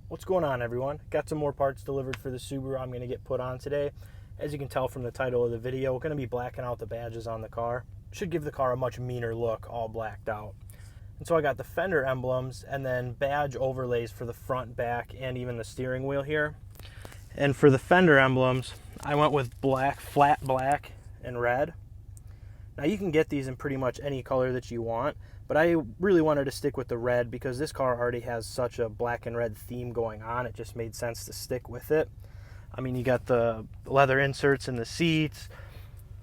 What's going on, everyone? Got some more parts delivered for the Subaru I'm going to get put on today. As you can tell from the title of the video, we're going to be blacking out the badges on the car. Should give the car a much meaner look, all blacked out. And so I got the fender emblems and then badge overlays for the front, back, and even the steering wheel here. And for the fender emblems, I went with black, flat black, and red. Now you can get these in pretty much any color that you want, but I really wanted to stick with the red because this car already has such a black and red theme going on. It just made sense to stick with it. I mean, you got the leather inserts in the seats,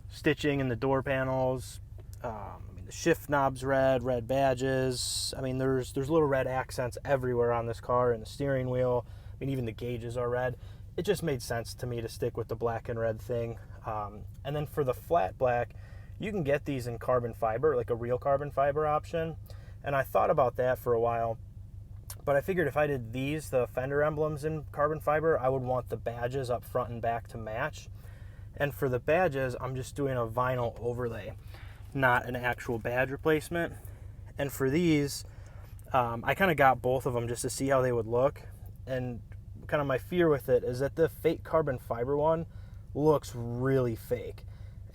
stitching in the door panels, the shift knobs red badges. I mean, there's little red accents everywhere on this car, and the steering wheel. I mean, even the gauges are red. It just made sense to me to stick with the black and red thing. And then for the flat black, you can get these in carbon fiber, like a real carbon fiber option. And I thought about that for a while, but I figured if I did these, the fender emblems in carbon fiber, I would want the badges up front and back to match. And for the badges, I'm just doing a vinyl overlay, not an actual badge replacement. And for these, I kind of got both of them just to see how they would look. And kind of my fear with it is that the fake carbon fiber one looks really fake.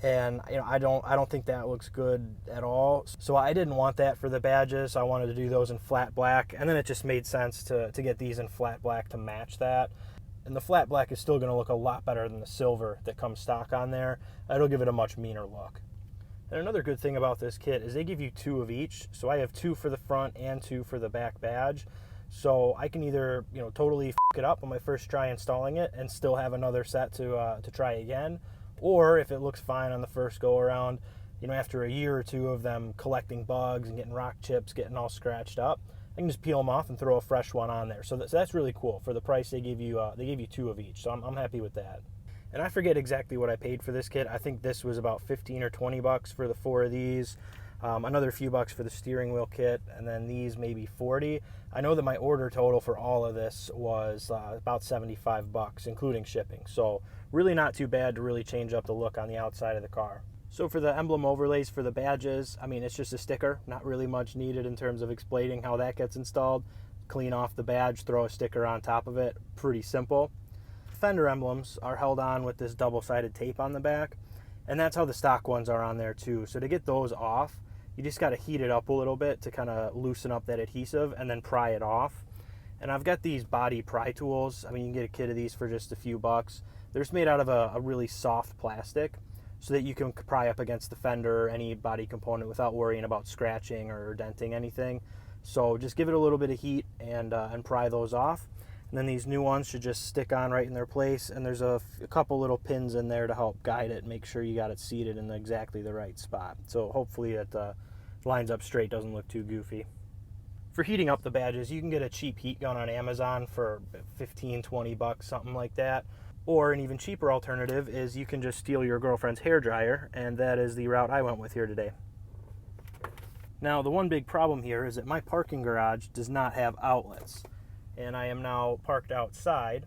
And I don't think that looks good at all. So I didn't want that for the badges. I wanted to do those in flat black, and then it just made sense to get these in flat black to match that. And the flat black is still going to look a lot better than the silver that comes stock on there. It'll give it a much meaner look. And another good thing about this kit is they give you 2 of each. So I have 2 for the front and 2 for the back badge. So I can either totally f it up on my first try installing it and still have another set to try again. Or if it looks fine on the first go around, after a year or 2 of them collecting bugs and getting rock chips, getting all scratched up, I can just peel them off and throw a fresh one on there. So that's really cool. For the price they give you 2 of each. So I'm happy with that. And I forget exactly what I paid for this kit. I think this was about 15 or 20 bucks for the 4 of these. Another few bucks for the steering wheel kit, and then these maybe 40. I know that my order total for all of this was about 75 bucks, including shipping. So really not too bad to really change up the look on the outside of the car. So for the emblem overlays for the badges, I mean, it's just a sticker. Not really much needed in terms of explaining how that gets installed. Clean off the badge, throw a sticker on top of it. Pretty simple. Fender emblems are held on with this double-sided tape on the back, and that's how the stock ones are on there too. So to get those off, you just got to heat it up a little bit to kind of loosen up that adhesive and then pry it off. And I've got these body pry tools. I mean, you can get a kit of these for just a few bucks. They're just made out of a really soft plastic so that you can pry up against the fender or any body component without worrying about scratching or denting anything. So just give it a little bit of heat and pry those off. And then these new ones should just stick on right in their place. And there's a couple little pins in there to help guide it, make sure you got it seated in exactly the right spot. So hopefully it lines up straight, doesn't look too goofy. For heating up the badges, you can get a cheap heat gun on Amazon for 15, 20 bucks, something like that. Or an even cheaper alternative is you can just steal your girlfriend's hairdryer, and that is the route I went with here today. Now, the one big problem here is that my parking garage does not have outlets, and I am now parked outside,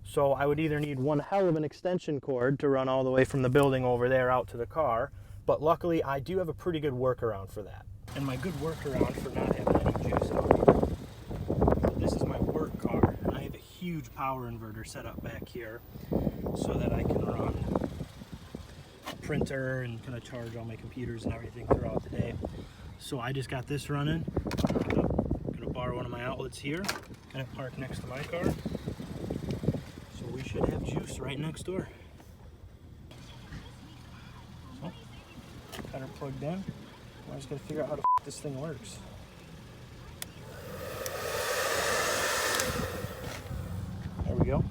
so I would either need one hell of an extension cord to run all the way from the building over there out to the car, but luckily I do have a pretty good workaround for that. And my good workaround for not having any juice out here, so this is my work car, and I have a huge power inverter set up back here so that I can run a printer and kind of charge all my computers and everything throughout the day. So I just got this running. I'm gonna borrow one of my outlets here and park next to my car. So we should have juice right next door. So, got her plugged in. I just gotta figure out how to this thing works. There we go.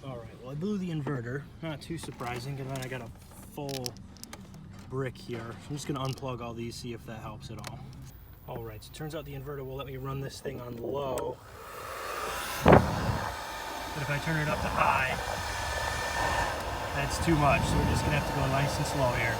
Alright, well I blew the inverter. Not too surprising, given I got a full brick here. So I'm just gonna unplug all these, see if that helps at all. Alright, so it turns out the inverter will let me run this thing on low. But if I turn it up to high, that's too much. So we're just gonna have to go nice and slow here.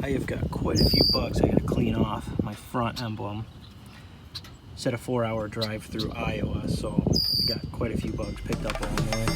I have got quite a few bugs I gotta clean off my front emblem. It's at a 4-hour drive through Iowa, so I got quite a few bugs picked up along the way.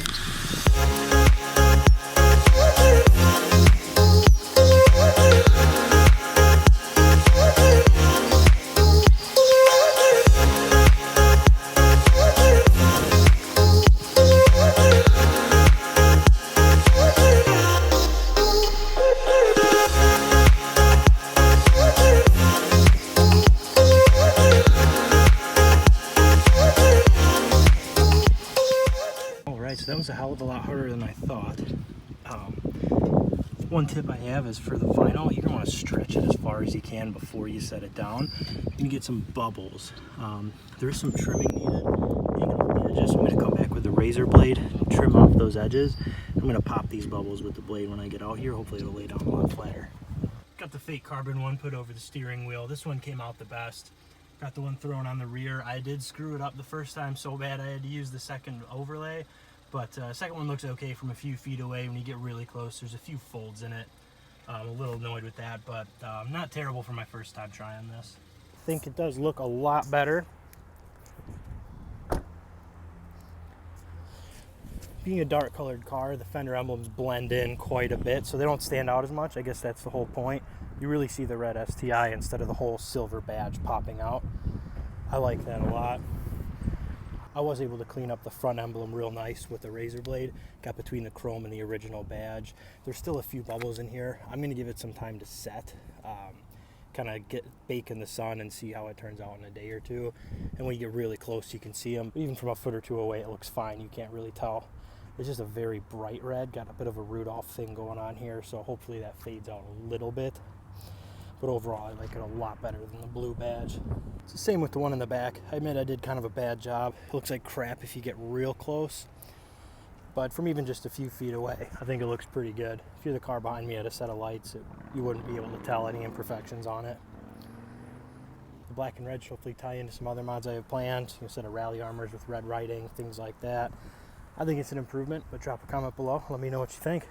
So that was a hell of a lot harder than I thought. One tip I have is for the vinyl, you're going to want to stretch it as far as you can before you set it down. You can get some bubbles. There is some trimming needed. I'm going to come back with the razor blade, trim off those edges. I'm going to pop these bubbles with the blade when I get out here. Hopefully it'll lay down a lot flatter. Got the fake carbon one put over the steering wheel. This one came out the best. Got the one thrown on the rear. I did screw it up the first time so bad I had to use the second overlay. But second one looks okay from a few feet away. When you get really close, there's a few folds in it. I'm a little annoyed with that, but not terrible for my first time trying this. I think it does look a lot better. Being a dark colored car, the fender emblems blend in quite a bit, so they don't stand out as much. I guess that's the whole point. You really see the red STI instead of the whole silver badge popping out. I like that a lot. I was able to clean up the front emblem real nice with the razor blade. Got between the chrome and the original badge. There's still a few bubbles in here. I'm going to give it some time to set. Kind of bake in the sun and see how it turns out in a day or two. And when you get really close, you can see them. Even from a foot or two away, it looks fine. You can't really tell. It's just a very bright red. Got a bit of a Rudolph thing going on here, so hopefully that fades out a little bit. But overall, I like it a lot better than the blue badge. It's the same with the one in the back. I admit I did kind of a bad job. It looks like crap if you get real close. But from even just a few feet away, I think it looks pretty good. If you're the car behind me at a set of lights, you wouldn't be able to tell any imperfections on it. The black and red should hopefully tie into some other mods I have planned. A set of rally armors with red writing, things like that. I think it's an improvement, but drop a comment below. Let me know what you think.